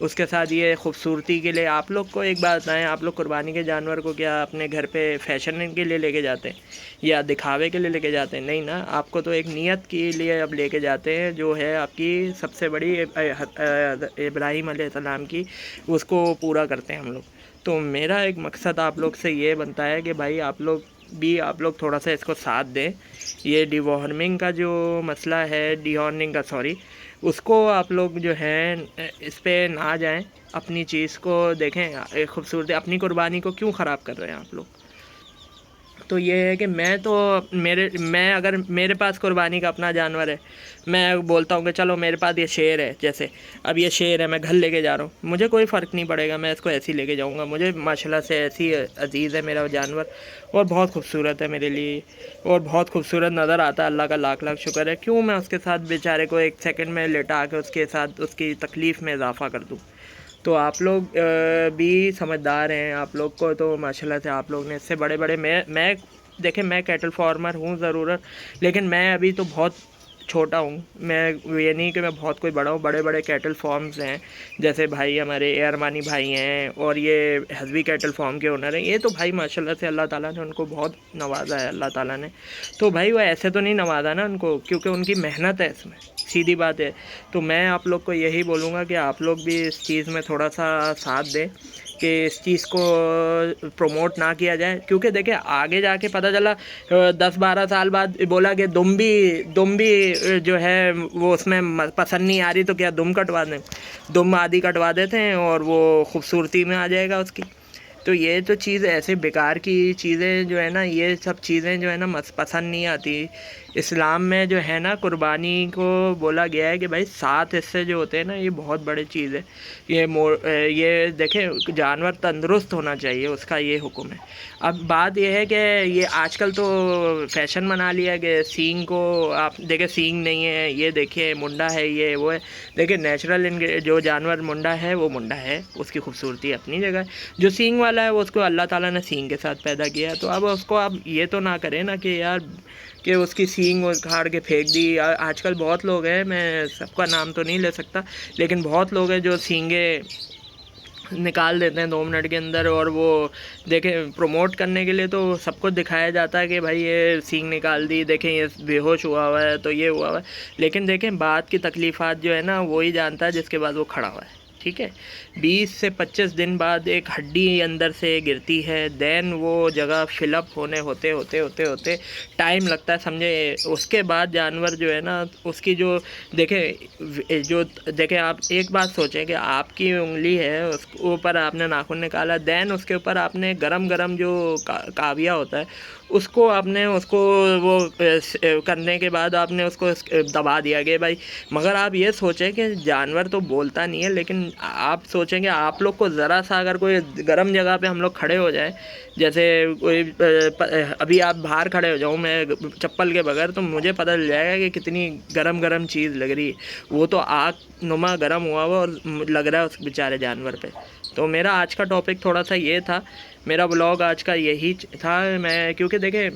اس کے ساتھ یہ خوبصورتی کے لیے آپ لوگ کو ایک بات بتائیں، آپ لوگ قربانی کے جانور کو کیا اپنے گھر پہ فیشن کے لیے لے کے جاتے ہیں یا دکھاوے کے لیے لے کے جاتے ہیں؟ نہیں نا، آپ کو تو ایک نیت کے لیے اب لے کے جاتے ہیں، جو ہے آپ کی سب سے بڑی ابراہیم علیہ السلام کی، اس کو پورا کرتے ہیں ہم لوگ۔ تو میرا ایک مقصد آپ لوگ سے یہ بنتا ہے کہ بھائی آپ لوگ تھوڑا سا اس کو ساتھ دیں۔ یہ ڈی وارمنگ کا جو مسئلہ ہے، ڈی ہارننگ کا سوری، اس کو آپ لوگ جو ہے اس پہ نہ جائیں، اپنی چیز کو دیکھیں، خوبصورتی اپنی قربانی کو کیوں خراب کر رہے ہیں آپ لوگ؟ تو یہ ہے کہ میں اگر میرے پاس قربانی کا اپنا جانور ہے، میں بولتا ہوں کہ چلو میرے پاس یہ شیر ہے، جیسے اب یہ شیر ہے، میں گھر لے کے جا رہا ہوں، مجھے کوئی فرق نہیں پڑے گا، میں اس کو ایسے ہی لے کے جاؤں گا، مجھے ماشاءاللہ سے ایسی عزیز ہے میرا جانور، اور بہت خوبصورت ہے میرے لیے، اور بہت خوبصورت نظر آتا ہے، اللہ کا لاکھ لاکھ شکر ہے، کیوں میں اس کے ساتھ بیچارے کو ایک سیکنڈ میں لٹا کے اس کے ساتھ اس کی تکلیف میں اضافہ کر دوں؟ تو آپ لوگ بھی سمجھدار ہیں، آپ لوگ کو تو ماشاءاللہ سے آپ لوگ نے اس سے بڑے میں دیکھیں، میں کیٹل فارمر ہوں ضرور، لیکن میں ابھی تو بہت چھوٹا ہوں، میں یہ نہیں کہ میں بہت کوئی بڑا ہوں، بڑے کیٹل فارمز ہیں، جیسے بھائی ہمارے ارمانی بھائی ہیں، اور یہ حزبی کیٹل فارم کے اونر ہیں، یہ تو بھائی ماشاءاللہ سے اللہ تعالیٰ نے ان کو بہت نوازا ہے، اللہ تعالیٰ نے، تو بھائی وہ ایسے تو نہیں نوازا نا ان کو، کیونکہ ان کی محنت ہے اس میں، سیدھی بات ہے۔ تو میں آپ لوگ کو یہی بولوں گا کہ آپ لوگ بھی اس چیز میں تھوڑا سا ساتھ دیں کہ اس چیز کو پروموٹ نہ کیا جائے، کیونکہ دیکھیں آگے جا کے پتہ چلا 10-12 سال بعد بولا کہ دم بھی جو ہے وہ اس میں پسند نہیں آ رہی، تو کیا دم کٹوا دیں؟ دم آدھی کٹوا دیتے ہیں اور وہ خوبصورتی میں آ جائے گا اس کی۔ تو یہ تو چیز ایسے بیکار کی چیزیں جو ہے نا، یہ سب چیزیں جو ہے نا پسند نہیں آتی۔ اسلام میں جو ہے نا قربانی کو بولا گیا ہے کہ بھائی 7 حصے جو ہوتے ہیں نا، یہ بہت بڑی چیز ہے، یہ دیکھیں جانور تندرست ہونا چاہیے، اس کا یہ حکم ہے۔ اب بات یہ ہے کہ یہ آج کل تو فیشن بنا لیا کہ سینگ کو آپ دیکھیں، سینگ نہیں ہے، یہ دیکھیں منڈا ہے، یہ وہ ہے، دیکھیں نیچرل جو جانور منڈا ہے وہ منڈا ہے، اس کی خوبصورتی اپنی جگہ ہے، جو سینگ والا ہے وہ اس کو اللہ تعالیٰ نے سینگ کے ساتھ پیدا کیا ہے، تو اب اس کو اب یہ تو نہ کریں نا کہ یار کہ اس کی سینگ اکھاڑ کے پھینک دی۔ آج کل بہت لوگ ہیں، میں سب کا نام تو نہیں لے سکتا، لیکن بہت لوگ ہیں جو سینگیں نکال دیتے ہیں 2 منٹ کے اندر، اور وہ دیکھیں پروموٹ کرنے کے لیے تو سب کو دکھایا جاتا ہے کہ بھائی یہ سینگ نکال دی، دیکھیں یہ بے ہوش ہوا ہوا ہے، تو یہ ہوا ہوا ہے، لیکن دیکھیں بعد کی تکلیفات جو ہے نا وہی جانتا ہے جس کے بعد وہ کھڑا ہوا ہے، ٹھیک ہے؟ 20 سے 25 دن بعد ایک ہڈی اندر سے گرتی ہے، دین وہ جگہ فل اپ ہوتے ٹائم لگتا ہے، سمجھے؟ اس کے بعد جانور جو ہے نا اس کی جو دیکھیں آپ ایک بات سوچیں کہ آپ کی انگلی ہے، اس کے اوپر آپ نے ناخن نکالا، دین اس کے اوپر آپ نے گرم جو کاویہ ہوتا ہے اس کو آپ نے وہ کرنے کے بعد آپ نے اس کو دبا دیا کہ بھائی، مگر آپ یہ سوچیں کہ جانور تو بولتا نہیں ہے، لیکن آپ سوچیں کہ آپ لوگ کو ذرا سا اگر کوئی گرم جگہ پہ ہم لوگ کھڑے ہو جائیں، جیسے کوئی ابھی آپ باہر کھڑے ہو جاؤں میں چپل کے بغیر، تو مجھے پتہ چل جائے گا کہ کتنی گرم چیز لگ رہی ہے، وہ تو آگ نما گرم ہوا اور لگ رہا ہے اس بیچارے جانور پہ۔ تو میرا آج کا ٹاپک تھوڑا سا یہ تھا، میرا بلاگ آج کا یہی تھا، کیونکہ دیکھیں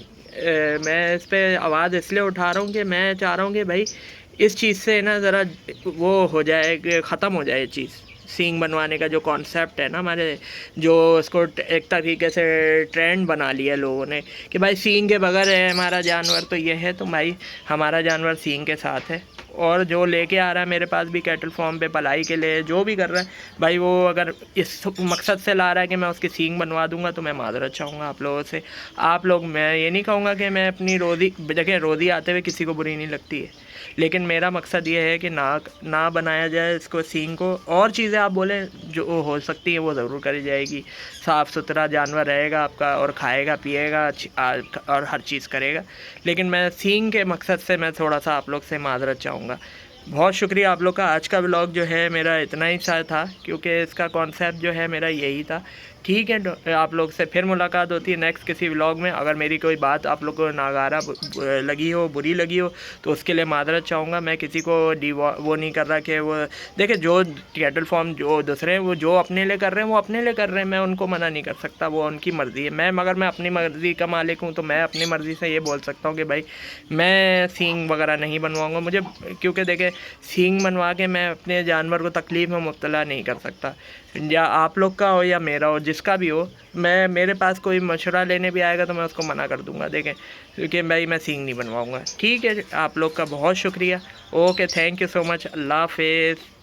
میں اس پہ آواز اس لیے اٹھا رہا ہوں کہ میں چاہ رہا ہوں کہ بھائی اس چیز سے نا ذرا وہ ہو جائے، کہ ختم ہو جائے یہ چیز، سینگ بنوانے کا جو کانسیپٹ ہے نا ہمارے، جو اس کو ایک طریقے سے ٹرینڈ بنا لیا لوگوں نے کہ بھائی سینگ کے بغیر ہے ہمارا جانور، تو یہ ہے، تو بھائی ہمارا جانور سینگ کے ساتھ ہے، اور جو لے کے آ رہا ہے میرے پاس بھی کیٹل فارم پہ پلائی کے لیے، جو بھی کر رہا ہے بھائی، وہ اگر اس مقصد سے لا رہا ہے کہ میں اس کی سینگ بنوا دوں گا، تو میں معذرت چاہوں گا آپ لوگوں سے۔ آپ لوگ، میں یہ نہیں کہوں گا کہ میں اپنی دیکھیں روزی آتے ہوئے کسی کو بری نہیں لگتی ہے، لیکن میرا مقصد یہ ہے کہ نہ بنایا جائے اس کو، سینگ کو، اور چیزیں آپ بولیں جو ہو سکتی ہیں وہ ضرور کری جائے گی، صاف ستھرا جانور رہے گا آپ کا، اور کھائے گا پیے گا اور ہر چیز کرے گا، لیکن میں سینگ کے مقصد سے میں تھوڑا سا آپ لوگ سے معذرت چاہوں گا۔ بہت شکریہ آپ لوگ کا، آج کا ولاگ جو ہے میرا اتنا ہی سا تھا، کیونکہ اس کا کانسیپٹ جو ہے میرا یہی تھا ٹھیک ہے، آپ لوگ سے پھر ملاقات ہوتی ہے نیکسٹ کسی ولاگ میں۔ اگر میری کوئی بات آپ لوگ کو ناگارہ لگی ہو، بری لگی ہو، تو اس کے لیے معذرت چاہوں گا۔ میں کسی کو وہ نہیں کر رہا کہ وہ دیکھیں، جو کیٹل فارم جو دوسرے ہیں وہ جو اپنے لیے کر رہے ہیں وہ اپنے لیے کر رہے ہیں، میں ان کو منع نہیں کر سکتا، وہ ان کی مرضی ہے۔ مگر میں اپنی مرضی کا مالک ہوں، تو میں اپنی مرضی سے یہ بول سکتا ہوں کہ بھائی میں سینگ وغیرہ نہیں بنواؤں گا مجھے، کیونکہ دیکھیں سینگ بنوا کے میں اپنے جانور کو تکلیف میں مبتلا نہیں کر سکتا، یا آپ لوگ کا ہو یا میرا ہو، جس کا بھی ہو۔ میرے پاس کوئی مشورہ لینے بھی آئے گا تو میں اس کو منع کر دوں گا، دیکھیں، کیونکہ بھائی میں سینگ نہیں بنواؤں گا۔ ٹھیک ہے، آپ لوگ کا بہت شکریہ۔ اوکے، تھینک یو سو مچ، اللہ حافظ۔